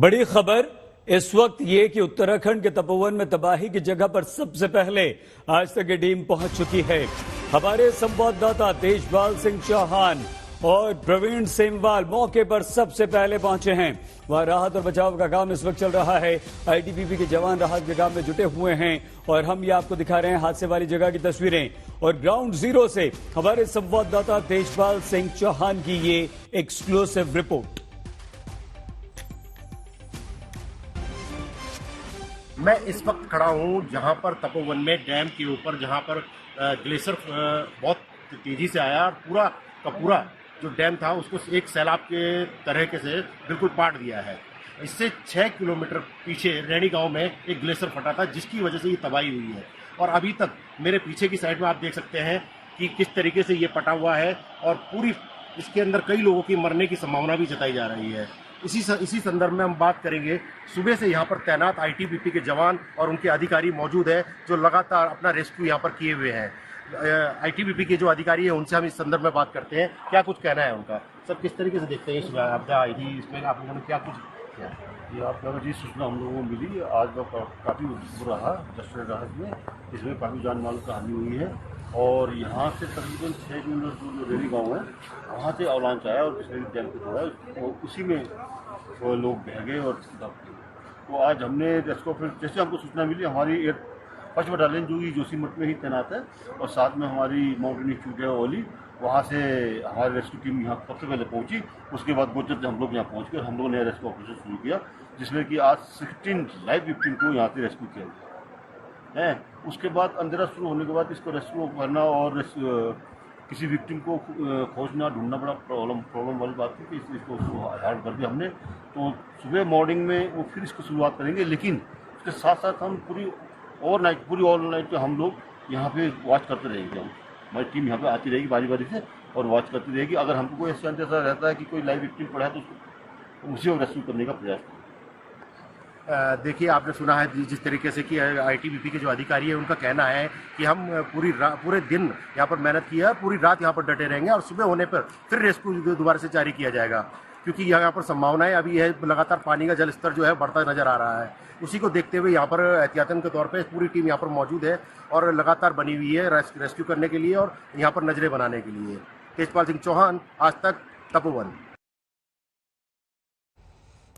बड़ी खबर इस वक्त ये कि उत्तराखंड के तपोवन में तबाही की जगह पर सबसे पहले आज तक ये टीम पहुंच चुकी है। हमारे संवाददाता तेजपाल सिंह चौहान और प्रवीण सेमवाल मौके पर सबसे पहले पहुंचे हैं। वहां राहत और बचाव का काम इस वक्त चल रहा है। आईटीबीपी के जवान राहत के काम में जुटे हुए हैं और हम ये आपको दिखा रहे हैं हादसे वाली जगह की तस्वीरें और ग्राउंड जीरो से हमारे संवाददाता तेजपाल सिंह चौहान की ये एक्सक्लूसिव रिपोर्ट। मैं इस वक्त खड़ा हूं जहां पर तपोवन में डैम के ऊपर जहां पर ग्लेशियर बहुत तेजी से आया और पूरा का पूरा जो डैम था उसको एक सैलाब के तरह के से बिल्कुल पाट दिया है। इससे 6 किलोमीटर पीछे रैणी गांव में एक ग्लेशियर फटा था जिसकी वजह से ये तबाही हुई है और अभी तक मेरे पीछे की साइड में आप देख सकते हैं कि किस तरीके से ये पटा हुआ है और पूरी इसके अंदर कई लोगों की मरने की संभावना भी जताई जा रही है। इसी संदर्भ में हम बात करेंगे। सुबह से यहाँ पर तैनात आईटीबीपी के जवान और उनके अधिकारी मौजूद हैं जो लगातार अपना रेस्क्यू यहाँ पर किए हुए हैं। आईटीबीपी के जो अधिकारी हैं उनसे हम इस संदर्भ में बात करते हैं, क्या कुछ कहना है उनका। सब किस तरीके से देखते हैं इसमें आपदा आई थी, इसमें आप लोगों ने क्या कुछ किया? ये आपदा जी सूचना हम लोगों को मिली आज काफ़ी बुरा रहा जश्न राहत में, इसमें काफ़ी जान माल की हानि हुई है और यहाँ से तकरीबन 6 किलोमीटर जो रेणी गाँव है वहाँ से अवलांच आया और पिछले डैम पे थोड़ा तो उसी में वो लोग बह गए और तो आज हमने रेस्क्यू फिर जैसे हमको सूचना मिली हमारी फर्स्ट बटालियन जो कि जोशीमठ में ही तैनात है और साथ में हमारी माउंटेन इंस्टीट्यूट है ओली, वहाँ से हमारी रेस्क्यू टीम यहाँ सबसे पहले पहुँची। उसके बाद बोचर हम लोग यहाँ पहुँच कर हम लोगों ने रेस्क्यू ऑपरेशन शुरू किया जिसमें कि आज 16 लाइव विक्टिम को यहाँ से रेस्क्यू किया गया है। उसके बाद अंधेरा शुरू होने के बाद इसको रेस्क्यू करना और किसी विक्टिम को खोजना ढूंढना बड़ा प्रॉब्लम वाली बात थी कि इसको हार्ड कर दिया हमने। तो सुबह मॉर्निंग में वो फिर इसको शुरुआत करेंगे, लेकिन उसके साथ साथ हम पूरी ऑल नाइट पे हम लोग यहाँ पे वॉच करते रहेंगे। हमारी टीम यहाँ पे आती रहेगी बारी बारी से और वॉच करती रहेगी। अगर हमको कोई ऐसा रहता है कि कोई लाइव विक्टिम पड़ा है तो उसी को रेस्क्यू करने का प्रयास करें। देखिए, आपने सुना है जिस तरीके से कि आईटीबीपी के जो अधिकारी है उनका कहना है कि हम पूरे दिन यहाँ पर मेहनत की है, पूरी रात यहाँ पर डटे रहेंगे और सुबह होने पर फिर रेस्क्यू दोबारा से जारी किया जाएगा क्योंकि यहाँ पर संभावनाएं अभी है लगातार पानी का जल स्तर जो है बढ़ता नजर आ रहा है। उसी को देखते हुए यहाँ पर एहतियातन के तौर पे पूरी टीम यहाँ पर मौजूद है और लगातार बनी हुई है रेस्क्यू करने के लिए और यहाँ पर नजरें बनाने के लिए। तेजपाल सिंह चौहान, आज तक, तपोवन।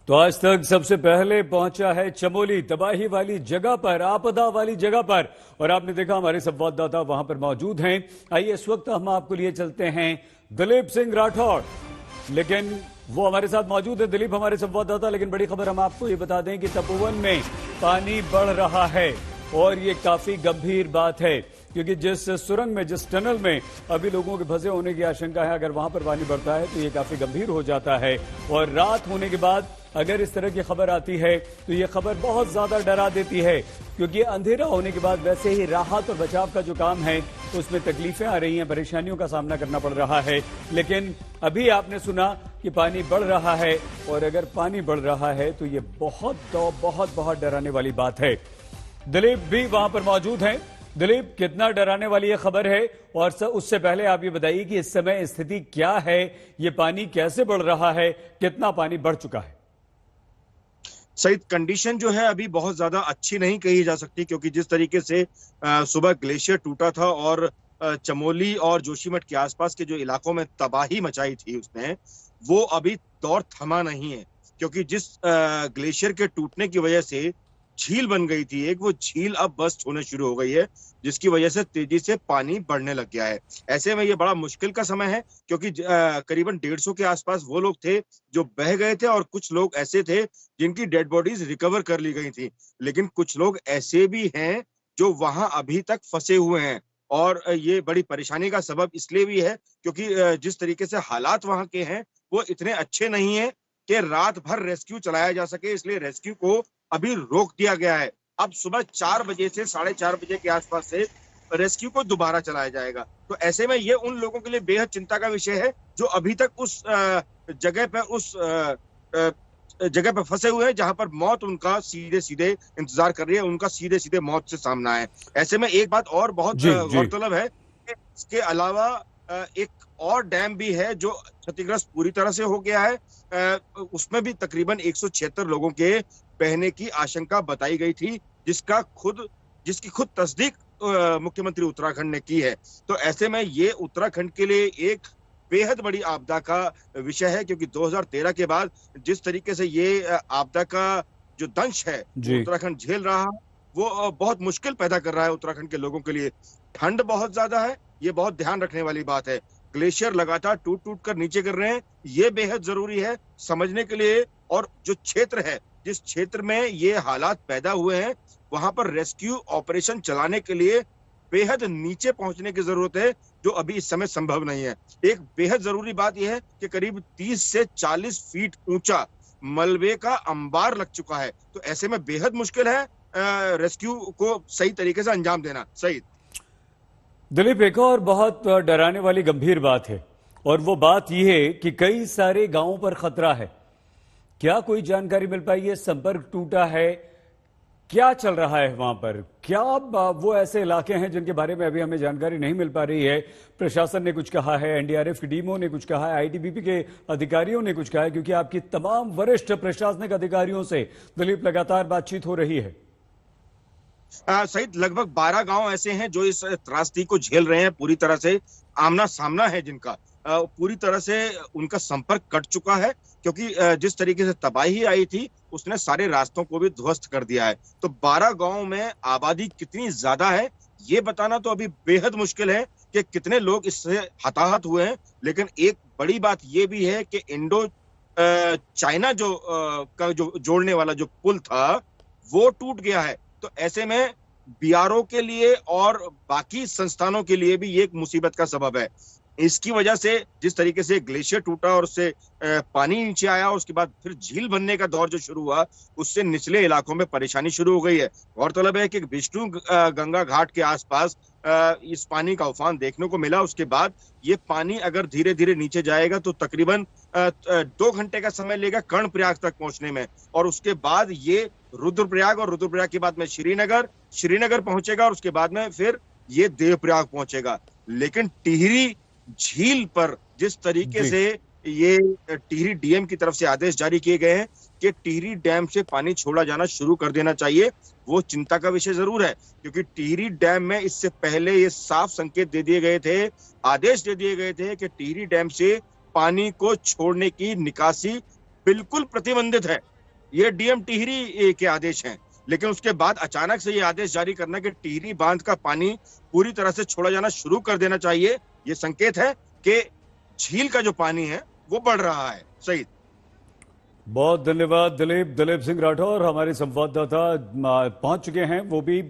तो आज तक सबसे पहले पहुंचा है चमोली तबाही वाली जगह पर, आपदा वाली जगह पर, और आपने देखा हमारे संवाददाता वहां पर मौजूद हैं। आइए इस वक्त हम आपको लिए चलते हैं दिलीप सिंह राठौड़, लेकिन वो हमारे साथ मौजूद है। दिलीप हमारे संवाददाता, लेकिन बड़ी खबर हम आपको ये बता दें कि तपोवन में पानी बढ़ रहा है और ये काफी गंभीर बात है क्योंकि जिस सुरंग में, जिस टनल में अभी लोगों के फंसे होने की आशंका है, अगर वहां पर पानी बढ़ता है तो ये काफी गंभीर हो जाता है। और रात होने के बाद अगर इस तरह की खबर आती है तो ये खबर बहुत ज्यादा डरा देती है क्योंकि अंधेरा होने के बाद वैसे ही राहत और बचाव का जो काम है उसमें तकलीफें आ रही हैं, परेशानियों का सामना करना पड़ रहा है। लेकिन अभी आपने सुना कि पानी बढ़ रहा है और अगर पानी बढ़ रहा है तो ये बहुत डराने वाली बात है। दिलीप भी वहां पर मौजूद हैं। दिलीप, कितना डराने वाली ये खबर है और उससे पहले आप ये बताइए कि इस समय स्थिति क्या है, ये पानी कैसे बढ़ रहा है, कितना पानी बढ़ चुका है? सही कंडीशन जो है अभी बहुत ज्यादा अच्छी नहीं कही जा सकती क्योंकि जिस तरीके से सुबह ग्लेशियर टूटा था और चमोली और जोशीमठ के आसपास के जो इलाकों में तबाही मचाई थी उसने, वो अभी दौर थमा नहीं है क्योंकि जिस ग्लेशियर के टूटने की वजह से झील बन गई थी एक, वो झील अब बस्ट होने शुरू हो गई है जिसकी वजह से तेजी से पानी बढ़ने लग गया है। ऐसे में ये बड़ा मुश्किल का समय है क्योंकि करीबन 150 के आसपास वो लोग थे जो बह गए थे और कुछ लोग ऐसे थे जिनकी डेड बॉडीज रिकवर कर ली गई थी, लेकिन कुछ लोग ऐसे भी हैं जो वहां अभी तक फंसे हुए हैं और ये बड़ी परेशानी का सबब इसलिए भी है क्योंकि जिस तरीके से हालात वहां के हैं वो इतने अच्छे नहीं है कि रात भर रेस्क्यू चलाया जा सके, इसलिए रेस्क्यू को अभी रोक दिया गया है। अब सुबह 4 बजे से 4:30 बजे के आसपास से रेस्क्यू को दोबारा चलाया जाएगा। तो ऐसे में ये उन लोगों के लिए बेहद चिंता का विषय है जो अभी तक उस जगह पे फंसे हुए हैं जहां पर मौत उनका सीधे इंतजार कर रही है, उनका सीधे मौत से सामना है। ऐसे में एक बात और बहुत गौरतलब है कि इसके अलावा एक और डैम भी है जो क्षतिग्रस्त पूरी तरह से हो गया है। उसमें भी तकरीबन 176 लोगों के बहने की आशंका बताई गई थी, जिसकी खुद तस्दीक मुख्यमंत्री उत्तराखंड ने की है। तो ऐसे में ये उत्तराखंड के लिए एक बेहद बड़ी आपदा का विषय है, क्योंकि 2013 के बाद जिस तरीके से ये आपदा का जो दंश है उत्तराखंड झेल रहा है, वो बहुत मुश्किल पैदा कर रहा है उत्तराखंड के लोगों के लिए। ठंड बहुत ज्यादा है, ये बहुत ध्यान रखने वाली बात है। ग्लेशियर लगातार टूट टूट कर नीचे गिर रहे हैं, ये बेहद जरूरी है समझने के लिए। और जो क्षेत्र है, जिस क्षेत्र में ये हालात पैदा हुए हैं, वहां पर रेस्क्यू ऑपरेशन चलाने के लिए बेहद नीचे पहुंचने की जरूरत है, जो अभी इस समय संभव नहीं है। एक बेहद जरूरी बात यह है कि करीब 30 से 40 फीट ऊंचा मलबे का अंबार लग चुका है। तो ऐसे में बेहद मुश्किल है रेस्क्यू को सही तरीके से अंजाम देना। सही दिलीप, एक और बहुत डराने वाली गंभीर बात है, और वो बात यह है कि कई सारे गांवों पर खतरा है। क्या कोई जानकारी मिल पाई है? संपर्क टूटा है, क्या चल रहा है वहां पर? क्या वो ऐसे इलाके हैं जिनके बारे में अभी हमें जानकारी नहीं मिल पा रही है? प्रशासन ने कुछ कहा है, एनडीआरएफ की टीमों ने कुछ कहा है, आईटीबीपी के अधिकारियों ने कुछ कहा है, क्योंकि आपकी तमाम वरिष्ठ प्रशासनिक अधिकारियों से दिलीप लगातार बातचीत हो रही है। सहित लगभग 12 गांव ऐसे हैं जो इस त्रासदी को झेल रहे हैं, पूरी तरह से आमना सामना है जिनका। पूरी तरह से उनका संपर्क कट चुका है, क्योंकि जिस तरीके से तबाही आई थी उसने सारे रास्तों को भी ध्वस्त कर दिया है। तो 12 गांव में आबादी कितनी ज्यादा है ये बताना तो अभी बेहद मुश्किल है कि कितने लोग इससे हताहत हुए हैं। लेकिन एक बड़ी बात ये भी है कि इंडो चाइना का जो जोड़ने वाला जो पुल था वो टूट गया है। तो ऐसे में बीआरओ के लिए और बाकी संस्थानों के लिए भी ये एक मुसीबत का सबब है। इसकी वजह से जिस तरीके से ग्लेशियर टूटा और उससे पानी नीचे आया, उसके बाद फिर झील बनने का दौर जो शुरू हुआ, उससे निचले इलाकों में परेशानी शुरू हो गई है। गौरतलब है कि विष्णु गंगा घाट के आसपास इस पानी का उफान देखने को मिला। उसके बाद ये पानी अगर धीरे धीरे नीचे जाएगा तो तकरीबन 2 घंटे का समय लेगा कर्णप्रयाग तक पहुंचने में, और उसके बाद ये रुद्रप्रयाग, और रुद्रप्रयाग के बाद में श्रीनगर पहुंचेगा, और उसके बाद में फिर ये देवप्रयाग पहुंचेगा। लेकिन टिहरी झील पर जिस तरीके से ये टिहरी डीएम की तरफ से आदेश जारी किए गए हैं कि टिहरी डैम से पानी छोड़ा जाना शुरू कर देना चाहिए, वो चिंता का विषय जरूर है। क्योंकि टिहरी डैम में इससे पहले ये साफ संकेत दे दिए गए थे, आदेश दे दिए गए थे कि टिहरी डैम से पानी को छोड़ने की निकासी बिल्कुल प्रतिबंधित है। ये डीएम टिहरी के आदेश हैं। लेकिन उसके बाद अचानक से ये आदेश जारी करना कि टिहरी बांध का पानी पूरी तरह से छोड़ा जाना शुरू कर देना चाहिए, ये संकेत है कि झील का जो पानी है वो बढ़ रहा है। सही। बहुत धन्यवाद दिलीप सिंह राठौर हमारे संवाददाता पहुंच चुके हैं, वो भी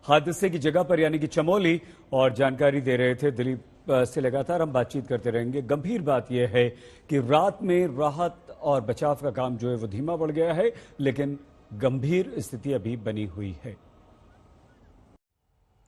हादसे की जगह पर यानी कि चमोली, और जानकारी दे रहे थे। दिलीप से लगातार हम बातचीत करते रहेंगे। गंभीर बात यह है कि रात में राहत और बचाव का काम जो है वो धीमा पड़ गया है, लेकिन गंभीर स्थिति अभी बनी हुई है।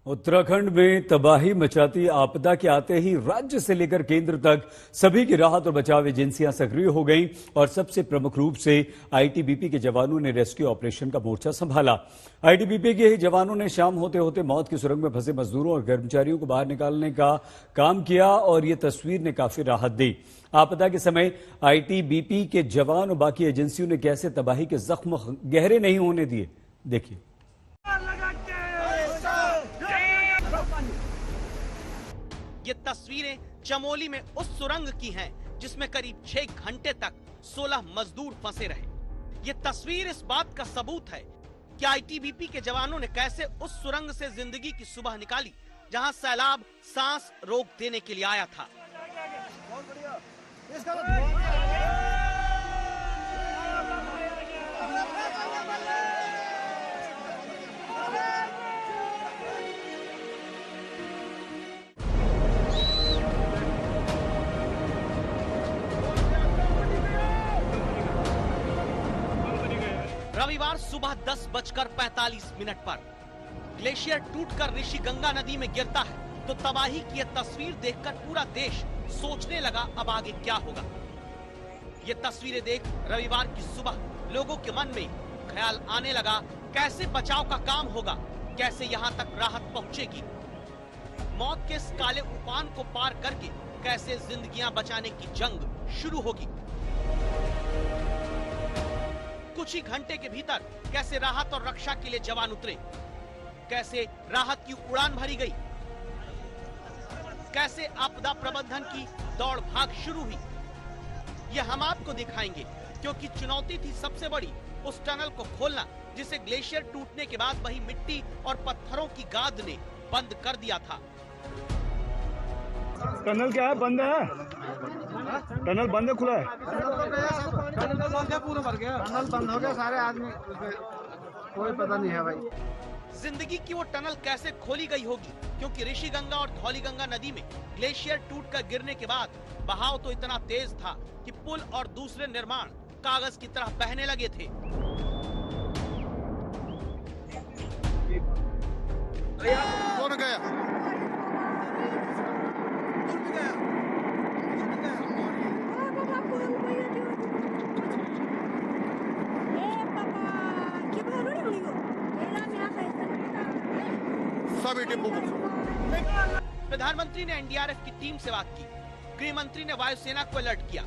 उत्तराखंड में तबाही मचाती आपदा के आते ही राज्य से लेकर केंद्र तक सभी की राहत और बचाव एजेंसियां सक्रिय हो गईं, और सबसे प्रमुख रूप से आईटीबीपी के जवानों ने रेस्क्यू ऑपरेशन का मोर्चा संभाला। आईटीबीपी के ही जवानों ने शाम होते होते मौत की सुरंग में फंसे मजदूरों और कर्मचारियों को बाहर निकालने का काम किया, और ये तस्वीर ने काफी राहत दी। आपदा के समय आईटीबीपी के जवान और बाकी एजेंसियों ने कैसे तबाही के जख्म गहरे नहीं होने दिए, देखिए। ये तस्वीरें चमोली में उस सुरंग की हैं जिसमें करीब 6 घंटे तक 16 मजदूर फंसे रहे। ये तस्वीर इस बात का सबूत है कि आईटीबीपी के जवानों ने कैसे उस सुरंग से जिंदगी की सुबह निकाली, जहां सैलाब सांस रोक देने के लिए आया था। रविवार सुबह 10:45 पर ग्लेशियर टूटकर ऋषि गंगा नदी में गिरता है, तो तबाही की यह तस्वीर देखकर पूरा देश सोचने लगा अब आगे क्या होगा। ये तस्वीरें देख रविवार की सुबह लोगों के मन में ख्याल आने लगा, कैसे बचाव का काम होगा, कैसे यहां तक राहत पहुंचेगी। मौत के इस काले उफान को पार करके कैसे जिंदगियां बचाने की जंग शुरू होगी। कुछ ही घंटे के भीतर कैसे राहत और रक्षा के लिए जवान उतरे, कैसे राहत की उड़ान भरी गई, कैसे आपदा प्रबंधन की दौड़ भाग शुरू हुई, यह हम आपको दिखाएंगे, क्योंकि चुनौती थी सबसे बड़ी उस टनल को खोलना जिसे ग्लेशियर टूटने के बाद वही मिट्टी और पत्थरों की गाद ने बंद कर दिया था। टनल क्या है? बंद है? टनल बंद है, खुला है? टनल बंद है, पूरा भर गया। टनल बंद हो गया, सारे आदमी, कोई पता नहीं है भाई। जिंदगी की वो टनल कैसे खोली गई होगी, क्योंकि ऋषि गंगा और धौली गंगा नदी में ग्लेशियर टूटकर गिरने के बाद बहाव तो इतना तेज था कि पुल और दूसरे निर्माण कागज की तरह बहने लगे थे। कौन गया? सभी डिब्बों को। प्रधानमंत्री ने एनडीआरएफ की टीम से बात की, गृह मंत्री ने वायुसेना को अलर्ट किया,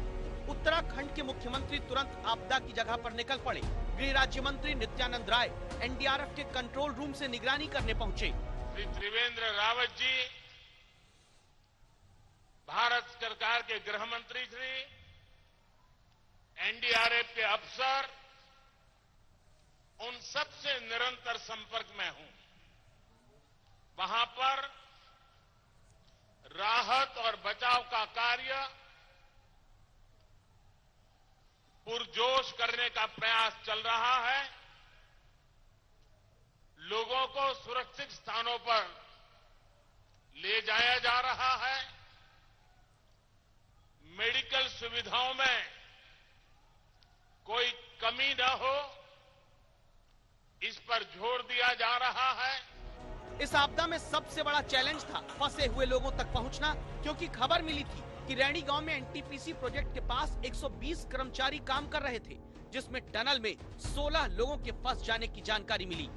उत्तराखंड के मुख्यमंत्री तुरंत आपदा की जगह पर निकल पड़े। गृह राज्य मंत्री नित्यानंद राय एनडीआरएफ के कंट्रोल रूम से निगरानी करने पहुंचे। श्री त्रिवेंद्र रावत जी, भारत सरकार के गृह मंत्री श्री, एनडीआरएफ के अफसर, उन सबसे निरंतर संपर्क में हूं। वहां पर राहत और बचाव का कार्य पुरजोश करने का प्रयास चल रहा है। लोगों को सुरक्षित स्थानों पर ले जाया जा रहा है। मेडिकल सुविधाओं में कोई कमी न हो, इस पर जोर दिया जा रहा है। इस आपदा में सबसे बड़ा चैलेंज था फंसे हुए लोगों तक पहुंचना, क्योंकि खबर मिली थी कि रैणी गांव में एनटीपीसी प्रोजेक्ट के पास 120 कर्मचारी काम कर रहे थे, जिसमें टनल में 16 लोगों के फंस जाने की जानकारी मिली।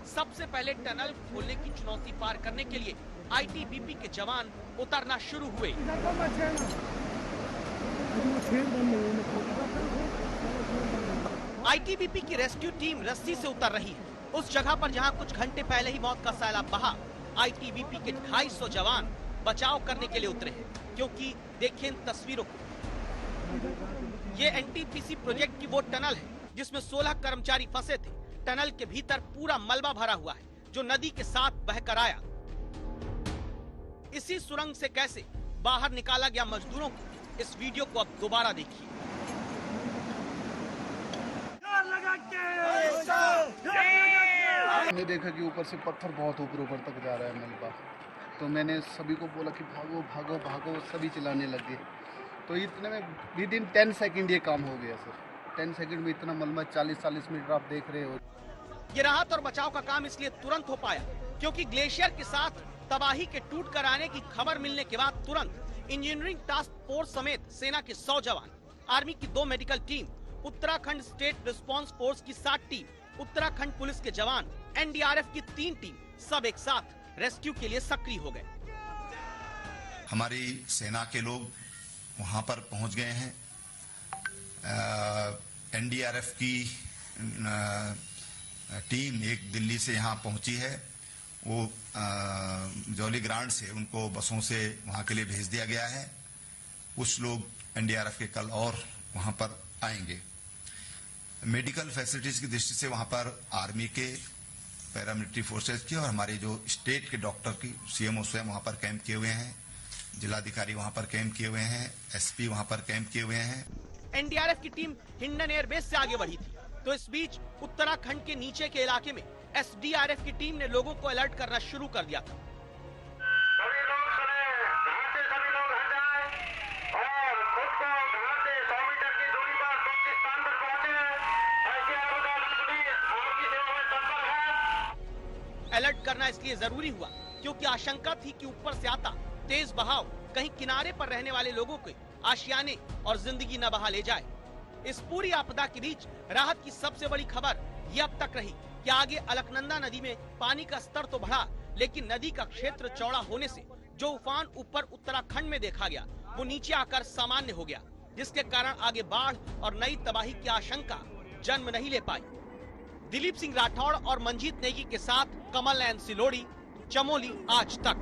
सबसे पहले टनल खोलने की चुनौती पार करने के लिए आईटीबीपी के जवान उतरना शुरू हुए। आईटीबीपी की रेस्क्यू टीम रस्सी से उतर रही है उस जगह पर जहां कुछ घंटे पहले ही मौत का सैलाब बहा। आईटीबीपी के 250 जवान बचाव करने के लिए उतरे हैं, क्योंकि देखिए इन तस्वीरों को। ये एनटीपीसी प्रोजेक्ट की वो टनल है जिसमें 16 कर्मचारी फंसे थे। टनल के भीतर पूरा मलबा भरा हुआ है जो नदी के साथ बहकर आया। इसी सुरंग से कैसे बाहर निकाला गया मजदूरों को, इस वीडियो को अब दोबारा देखिए। मैंने देखा कि ऊपर से पत्थर बहुत ऊपर तक जा रहा है मलबा, तो मैंने सभी को बोला कि भागो भागो भागो, सभी चिल्लाने लगे। तो इतने में विद इन 10 सेकंड ये काम हो गया सर। 10 सेकंड में इतना मलबा, 40-40 मीटर आप देख रहे हो। ये राहत और बचाव का काम इसलिए तुरंत हो पाया क्योंकि ग्लेशियर के साथ तबाही के टूट कर आने की खबर मिलने के बाद तुरंत इंजीनियरिंग टास्क फोर्स समेत सेना के 100 जवान, आर्मी की 2 medical team, Uttarakhand state response force की 60 टीम, उत्तराखंड पुलिस के जवान, एनडीआरएफ की 3 टीम, सब एक साथ रेस्क्यू के लिए सक्रिय हो गए। हमारी सेना के लोग वहां पर पहुंच गए हैं। एनडीआरएफ की टीम एक दिल्ली से यहां पहुंची है। वो जौली ग्रांट से उनको बसों से वहां के लिए भेज दिया गया है। कुछ लोग एनडीआरएफ के कल और वहां पर आएंगे। मेडिकल फैसिलिटीज की दृष्टि से वहां पर आर्मी के, पैरामिलिट्री फोर्सेज की और हमारे जो स्टेट के डॉक्टर की सीएमओ स्वयं वहां पर कैंप किए हुए हैं। जिलाधिकारी वहां पर कैंप किए हुए हैं। एसपी वहां पर कैंप किए हुए हैं। एनडीआरएफ की टीम हिंडन एयरबेस से आगे बढ़ी थी, तो इस बीच उत्तराखंड के नीचे के इलाके में एसडीआरएफ की टीम ने लोगों को अलर्ट करना शुरू कर दिया था। सभी लोग सुने, घाट से सभी लोग हट जाएं और खुद को घाट से 100 मीटर की दूरी पर सुरक्षित स्थान पर पहुंचे। ऐसी आपदा आपकी सेवा में तत्पर है। अलर्ट करना इसलिए जरूरी हुआ क्योंकि आशंका थी कि ऊपर से आता तेज बहाव कहीं किनारे पर रहने वाले लोगों के आशियाने और जिंदगी न बहा ले जाए। इस पूरी आपदा के बीच राहत की सबसे बड़ी खबर ये अब तक रही कि आगे अलकनंदा नदी में पानी का स्तर तो बढ़ा, लेकिन नदी का क्षेत्र चौड़ा होने से जो उफान ऊपर उत्तराखंड में देखा गया वो नीचे आकर सामान्य हो गया, जिसके कारण आगे बाढ़ और नई तबाही की आशंका जन्म नहीं ले पाई। दिलीप सिंह राठौड़ और मंजीत नेगी के साथ कमल नयन सिलोड़ी, चमोली आज तक।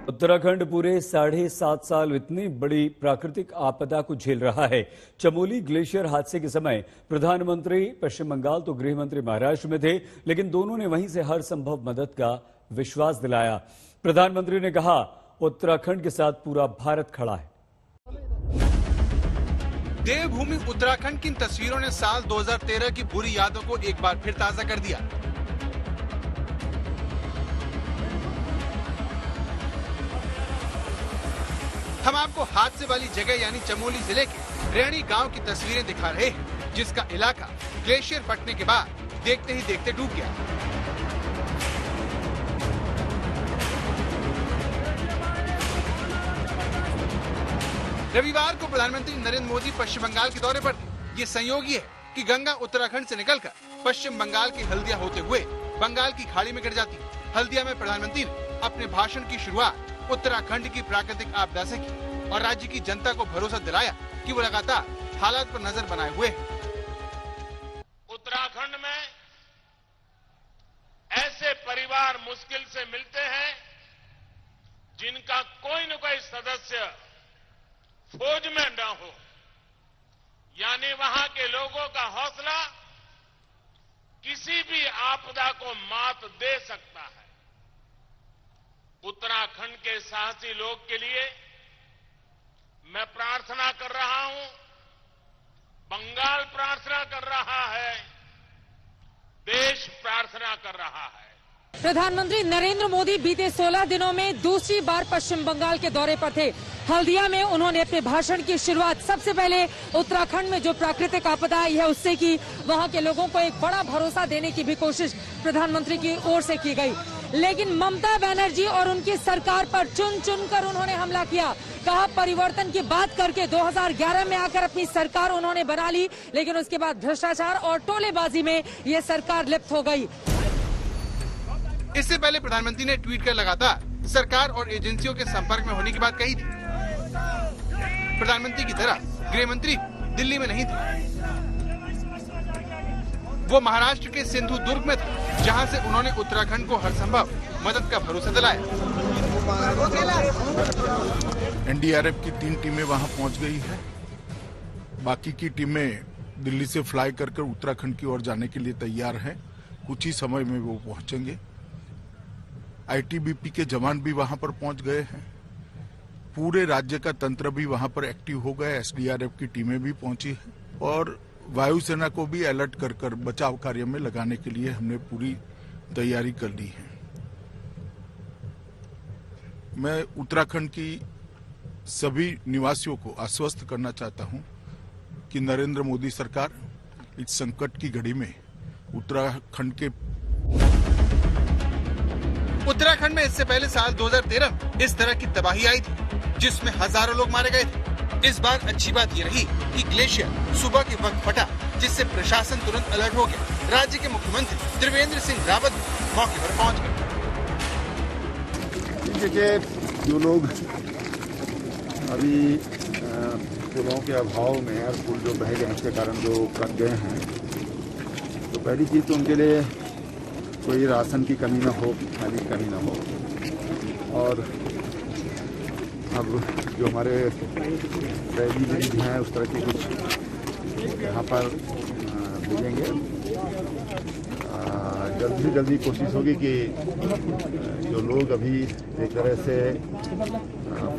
उत्तराखंड पूरे 7.5 साल इतनी बड़ी प्राकृतिक आपदा को झेल रहा है। चमोली ग्लेशियर हादसे के समय प्रधानमंत्री पश्चिम बंगाल तो गृह मंत्री महाराष्ट्र में थे, लेकिन दोनों ने वहीं से हर संभव मदद का विश्वास दिलाया। प्रधानमंत्री ने कहा, उत्तराखंड के साथ पूरा भारत खड़ा है। देवभूमि उत्तराखंड की इन तस्वीरों ने साल 2013 की बुरी यादों को एक बार फिर ताजा कर दिया। हम आपको हादसे वाली जगह यानी चमोली जिले के रेणी गांव की तस्वीरें दिखा रहे हैं, जिसका इलाका ग्लेशियर फटने के बाद देखते ही देखते डूब गया। रविवार को प्रधानमंत्री नरेंद्र मोदी पश्चिम बंगाल के दौरे पर थे। ये संयोग ही है कि गंगा उत्तराखंड से निकलकर पश्चिम बंगाल के हल्दिया होते हुए बंगाल की खाड़ी में गिर जाती है। हल्दिया में प्रधानमंत्री ने अपने भाषण की शुरुआत उत्तराखंड की प्राकृतिक आपदा से की और राज्य की जनता को भरोसा दिलाया कि वो लगातार हालात पर नजर बनाए हुए हैं। उत्तराखंड में ऐसे परिवार मुश्किल से मिलते हैं जिनका कोई न कोई सदस्य फौज में न हो, यानी वहां के लोगों का हौसला किसी भी आपदा को मात दे सकता है। उत्तराखंड के साहसी लोग के लिए मैं प्रार्थना कर रहा हूं, बंगाल प्रार्थना कर रहा है, देश प्रार्थना कर रहा है। प्रधानमंत्री नरेंद्र मोदी बीते 16 दिनों में दूसरी बार पश्चिम बंगाल के दौरे पर थे। हल्दिया में उन्होंने अपने भाषण की शुरुआत सबसे पहले उत्तराखंड में जो प्राकृतिक आपदा आई है उससे की। वहां के लोगों को एक बड़ा भरोसा देने की भी कोशिश प्रधानमंत्री की ओर से की गई, लेकिन ममता बनर्जी और उनकी सरकार पर चुन चुन कर उन्होंने हमला किया। कहा परिवर्तन की बात करके 2011 में आकर अपनी सरकार उन्होंने बना ली, लेकिन उसके बाद भ्रष्टाचार और टोलेबाजी में ये सरकार लिप्त हो गई। इससे पहले प्रधानमंत्री ने ट्वीट कर लगातार सरकार और एजेंसियों के संपर्क में होने की बात कही थी। प्रधानमंत्री की तरह गृह मंत्री दिल्ली में नहीं थे, वो महाराष्ट्र के सिंधुदुर्ग में थे, जहां से उन्होंने उत्तराखंड को हर संभव मदद का भरोसा दिलाया। एनडीआरएफ की 3 टीमें वहां पहुंच गई है। बाकी की टीमें दिल्ली से फ्लाई कर उत्तराखंड की ओर जाने के लिए तैयार हैं। कुछ ही समय में वो पहुंचेंगे। आईटीबीपी के जवान भी वहां पर पहुंच गए हैं। पूरे राज्य का तंत्र भी वहां पर एक्टिव हो गया। एसडीआरएफ की टीमें भी पहुंची हैं और वायुसेना को भी अलर्ट कर बचाव कार्य में लगाने के लिए हमने पूरी तैयारी कर ली है। मैं उत्तराखंड की सभी निवासियों को आश्वस्त करना चाहता हूं कि नरेंद्र मोदी सरकार इस संकट की घड़ी में उत्तराखंड में इससे पहले साल 2013 में इस तरह की तबाही आई थी, जिसमें हजारों लोग मारे गए थे। इस बार अच्छी बात यह रही कि ग्लेशियर सुबह के वक्त फटा, जिससे प्रशासन तुरंत अलर्ट हो गया। राज्य के मुख्यमंत्री त्रिवेंद्र सिंह रावत मौके पर पहुंच गए। देखिए, जो लोग अभी पुलों के अभाव में और पुल जो बह गए इसके कारण जो कट गए हैं, तो पहली चीज तो उनके लिए कोई राशन की कमी ना हो, खाने की कमी ना हो। और अब जो हमारे रैली मरीज हैं उस तरह के कुछ यहाँ पर भेजेंगे। जल्दी से जल्दी कोशिश होगी कि जो लोग अभी एक तरह से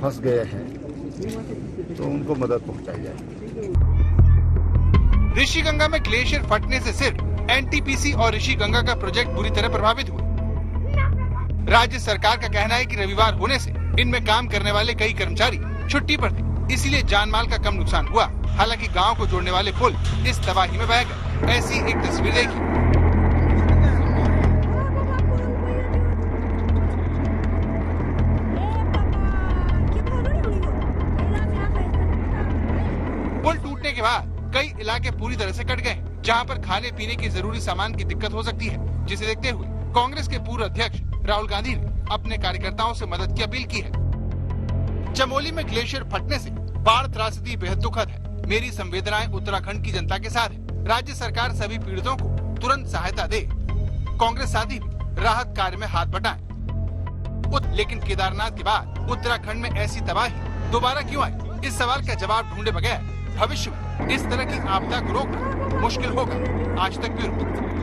फंस गए हैं तो उनको मदद पहुंचाई जाए। ऋषिगंगा में ग्लेशियर फटने से सिर्फ एनटीपीसी और ऋषिगंगा का प्रोजेक्ट बुरी तरह प्रभावित हुआ। राज्य सरकार का कहना है कि रविवार होने से इनमें काम करने वाले कई कर्मचारी छुट्टी पर थे, इसलिए जानमाल का कम नुकसान हुआ। हालांकि गांव को जोड़ने वाले पुल इस तबाही में बह गए। ऐसी एक तस्वीर देखी। पुल टूटने के बाद कई इलाके पूरी तरह से कट गए, जहां पर खाने पीने की जरूरी सामान की दिक्कत हो सकती है, जिसे देखते हुए कांग्रेस के पूर्व अध्यक्ष राहुल गांधी ने अपने कार्यकर्ताओं से मदद की अपील की है। चमोली में ग्लेशियर फटने से बाढ़ त्रासदी बेहद दुखद है। मेरी संवेदनाएं उत्तराखंड की जनता के साथ है। राज्य सरकार सभी पीड़ितों को तुरंत सहायता दे। कांग्रेस साथी भी राहत कार्य में हाथ बटाएं। लेकिन केदारनाथ के बाद उत्तराखंड में ऐसी तबाही दोबारा क्यों आई? इस सवाल का जवाब ढूंढे बगैर भविष्य में इस तरह की आपदा को रोकना मुश्किल होगा। आज तक ब्यूरो।